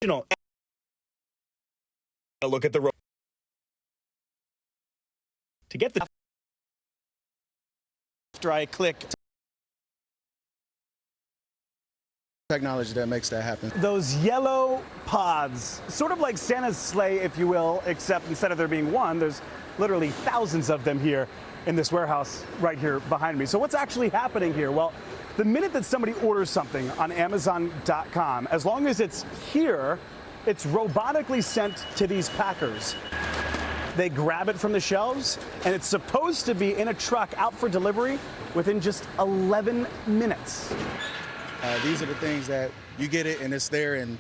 Look at the road to get the after I click technology that makes that happen. those yellow pods, sort of like Santa's sleigh, if you will, except instead of there being one, there's literally thousands of them here in this warehouse right here behind me. So what's actually happening here? Well, the minute that somebody orders something on Amazon.com, as long as it's here, it's robotically sent to these packers. They grab it from the shelves, and it's supposed to be in a truck out for delivery within just 11 minutes. These are the things that you get it and it's there in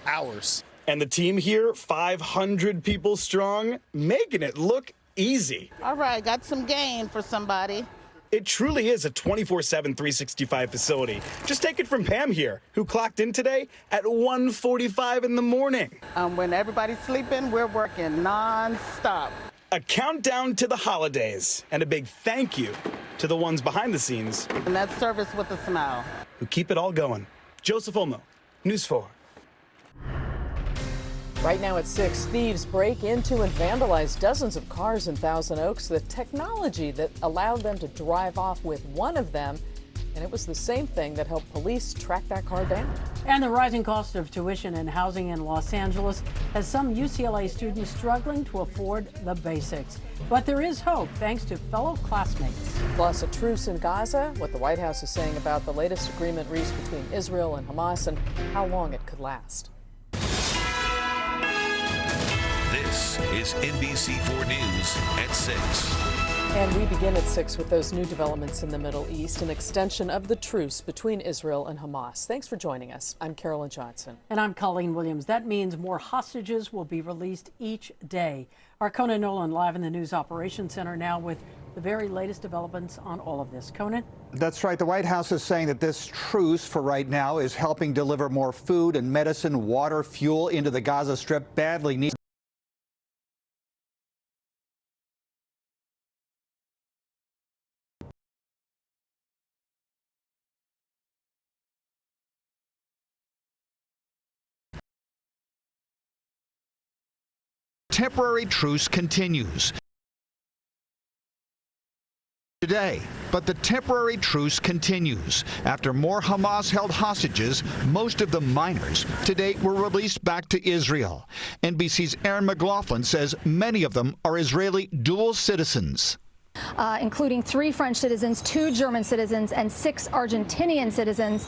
hours. And the team here, 500 people strong, making it look easy. All right, got some game for somebody. It truly is a 24/7, 365 facility. Just take it from Pam here, who clocked in today at 1:45 in the morning. When everybody's sleeping, we're working non-stop. A countdown to the holidays, and a big thank you to the ones behind the scenes. And that's service with a smile. Who keep it all going. Joseph Olmo, News 4. Right now at 6, thieves break into and vandalize dozens of cars in Thousand Oaks. The technology that allowed them to drive off with one of them, and it was the same thing that helped police track that car down. And the rising cost of tuition and housing in Los Angeles has some UCLA students struggling to afford the basics. But there is hope thanks to fellow classmates. Plus, a truce in Gaza, what the White House is saying about the latest agreement reached between Israel and Hamas and how long it could last. This is NBC4 News at 6. And we begin at 6 with those new developments in the Middle East, an extension of the truce between Israel and Hamas. Thanks for joining us. I'm Carolyn Johnson. And I'm Colleen Williams. That means more hostages will be released each day. Our Conan Nolan live in the News Operations Center now with the very latest developments on all of this. Conan? That's right. The White House is saying that this truce for right now is helping deliver more food and medicine, water, fuel into the Gaza Strip badly needed. Temporary truce continues today, but the temporary truce continues after more Hamas-held hostages, most of them minors, to date were released back to Israel. NBC's Aaron McLaughlin says many of them are Israeli dual citizens. Including 3 French citizens, 2 German citizens, and 6 Argentinian citizens.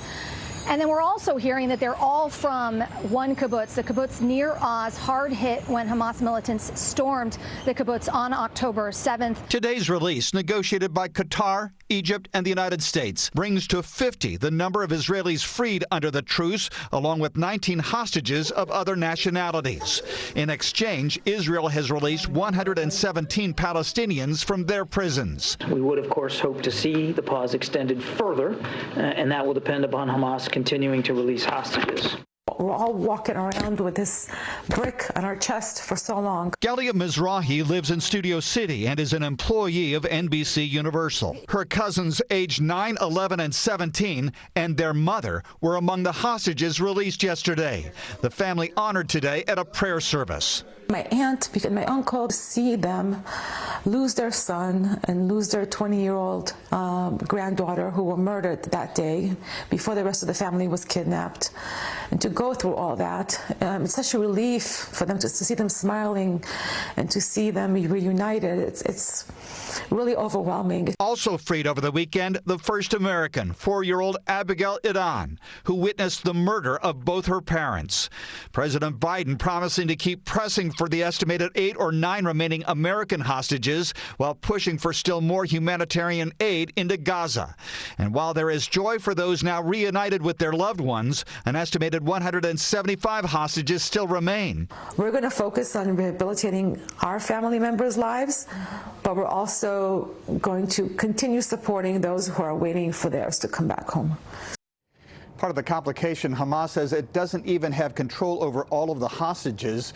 And then we're also hearing that they're all from one kibbutz, the kibbutz near Oz, hard hit when Hamas militants stormed the kibbutz on October 7th. Today's release, negotiated by Qatar, Egypt, and the United States, brings to 50 the number of Israelis freed under the truce, along with 19 hostages of other nationalities. In exchange, Israel has released 117 Palestinians from their prisons. We would, of course, hope to see the pause extended further, and that will depend upon Hamas continuing to release hostages. We're all walking around with this brick on our chest for so long. Galia Mizrahi lives in Studio City and is an employee of NBC Universal. Her cousins, aged 9, 11, and 17, and their mother were among the hostages released yesterday. The family honored today at a prayer service. My aunt and my uncle see them lose their son and lose their 20-year-old granddaughter who were murdered that day before the rest of the family was kidnapped. And to go through all that, it's such a relief for them to see them smiling and to see them reunited. It's really overwhelming. Also freed over the weekend, the first American, 4-year-old Abigail Idan, who witnessed the murder of both her parents. President Biden promising to keep pressing for the estimated 8 or 9 remaining American hostages while pushing for still more humanitarian aid into Gaza. And while there is joy for those now reunited with their loved ones, an estimated 175 hostages still remain. We're going to focus on rehabilitating our family members' lives, but we're also going to continue supporting those who are waiting for theirs to come back home. Part of the complication, Hamas says it doesn't even have control over all of the hostages.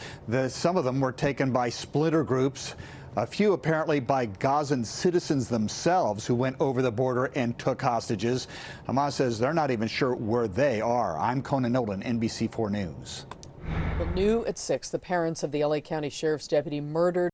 Some of them were taken by splinter groups, a few apparently by Gazan citizens themselves who went over the border and took hostages. Hamas says they're not even sure where they are. I'm Conan Nolan, NBC4 News. Well, new at 6, the parents of the LA County Sheriff's deputy murdered